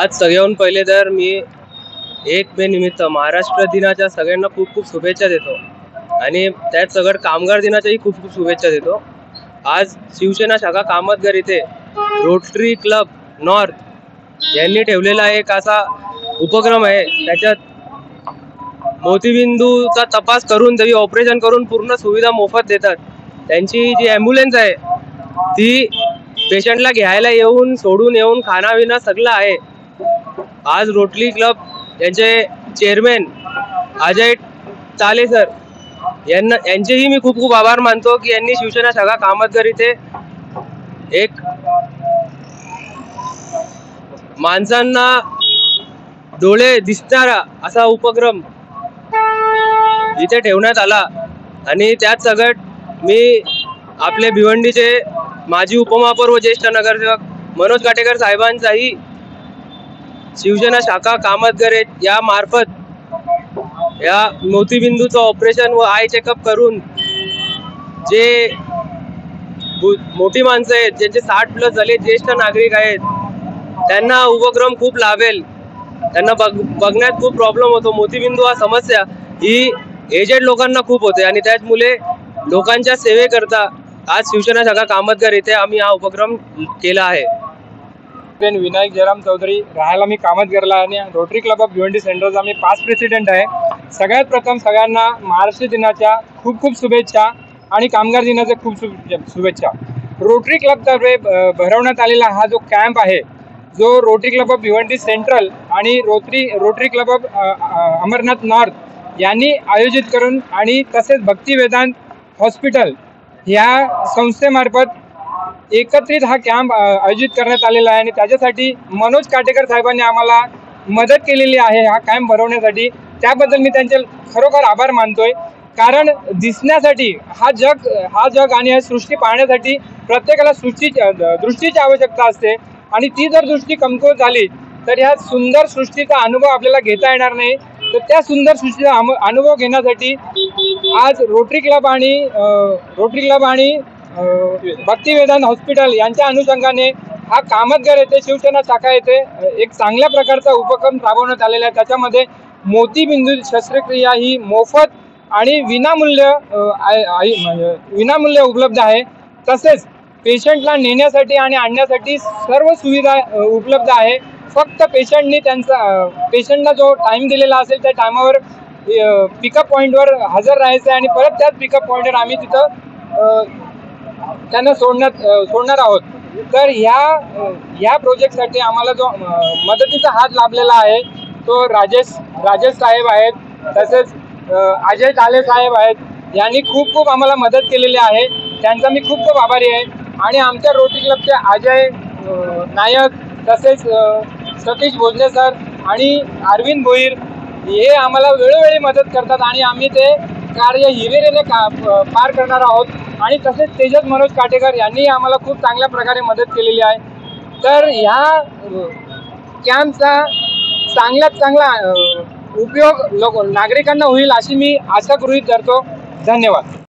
आज सगळ्याहून पहिले तर मी 1 मे निमित्त महाराष्ट्र दिनाच्या सगळ्यांना खूप खूप शुभेच्छा देतो आणि त्यात सगळं कामगार दिनाच्याही खूप खूप शुभेच्छा देतो। आज शिवसेना शाखा कामतगर इथे रोटरी क्लब नॉर्थ यांनी ठेवलेला एक असा उपक्रम आहे। त्याच्यात मोतीबिंदूचा तपास करून त्याची ऑपरेशन करून पूर्ण सुविधा मोफत देतात। त्यांची जी ॲम्ब्युलन्स आहे ती पेशंटला घ्यायला येऊन सोडून येऊन खाना विना सगळं आहे। आज रोटरी क्लब यांचे चेअरमॅन अजय ताले सर यांचेही मी खूप खूप आभार मानतो की यांनी शिवसेना शाखा कामतगर इथे एक माणसांना डोळे दिसणारा असा उपक्रम इथे ठेवण्यात आला। आणि त्यात सगळ्यात मी आपले भिवंडीचे माजी उपमहापौर व ज्येष्ठ नगरसेवक मनोज काटेकर साहेबांचाही शिवसेना शाखा कामतगर या मार्फत या मोतीबिंदूचं ऑपरेशन व आय चेकअप करून जे मोठी माणसं आहेत ज्यांचे 60+ झाले ज्येष्ठ नागरिक आहेत त्यांना उपक्रम खूप लाभेल। त्यांना बघण्यात खूप प्रॉब्लेम होतो। मोतीबिंदू हा समस्या ही एजेड लोकांना खूप होते आणि त्यामुळे लोकांच्या सेवेकरता आज शिवसेना शाखा कामतगर इथे आम्ही हा उपक्रम केला आहे। विनायक जयराम चौधरी, राहायला मी कामतगरला आणि रोटरी क्लब ऑफ भिवंडी सेंट्रलचा मी पास्ट प्रेसिडेंट आहे। सगळ्यात प्रथम सगळ्यांना महाराष्ट्र दिनाच्या खूप खूप शुभेच्छा आणि कामगार दिनाच्या खूप शुभेच्छा। रोटरी क्लबतर्फे भरवण्यात आलेला हा जो कॅम्प आहे जो rotary club of Bhiwandi central आणि rotary club of Ambarnath north यांनी आयोजित करून आणि तसेच भक्ती वेदांत हॉस्पिटल ह्या संस्थेमार्फत एकत्रित हा कॅम्प आयोजित करण्यात आलेला आहे। आणि त्याच्यासाठी मनोज काटेकर साहेबांनी आम्हाला मदत केलेली आहे हा कॅम्प भरवण्यासाठी। त्याबद्दल मी त्यांचे खरोखर आभार मानतोय। कारण दिसण्यासाठी हा जग आणि ही सृष्टी पाहण्यासाठी प्रत्येकाला दृष्टीची आवश्यकता असते आणि ती जर दृष्टी कमकुवत झाली तर ह्या सुंदर सृष्टीचा अनुभव आपल्याला घेता येणार नाही। तर त्या सुंदर सृष्टीचा अनुभव घेण्यासाठी आज रोटरी क्लब आणि भक्ती वेदांत हॉस्पिटल यांच्या अनुषंगाने हा कामतगर येथे शिवसेना शाखा येथे एक चांगल्या प्रकारचा उपक्रम राबवण्यात आलेला आहे। त्याच्यामध्ये मोतीबिंदू शस्त्रक्रिया ही मोफत आणि विनामूल्य उपलब्ध आहे। तसेच पेशंटला नेण्यासाठी आणि आणण्यासाठी सर्व सुविधा उपलब्ध आहे। फक्त पेशंटला जो टाइम दिलेला असेल त्या टायमावर पिकअप पॉईंटवर हजर राहायचं आणि परत त्याच पिकअप पॉईंटवर आम्ही तिथं त्यांना सोडणार आहोत। तर ह्या प्रोजेक्टसाठी आम्हाला जो मदतीचा हात लाभलेला आहे तो राजेश साहेब आहेत, तसेच अजय ताले साहेब आहेत। यांनी खूप आम्हाला मदत केलेली आहे, त्यांचा मी खूप आभारी आहे। आणि आमच्या रोटरी क्लबचे अजय नायक, तसेच सतीश भोजने सर आणि अरविंद भोईर हे आम्हाला वेळोवेळी मदत करतात आणि आम्ही ते कार्य हिरिरीने पार करणार आहोत। आणि तसेच तेजस मनोज काटेकर यांनी आम्हाला खूप चांगल्या प्रकारे मदत केलेली आहे। तर ह्या कॅम्पचा चांगल्यात चांगला उपयोग नागरिकांना होईल अशी मी आशा गृहीत धरतो। धन्यवाद।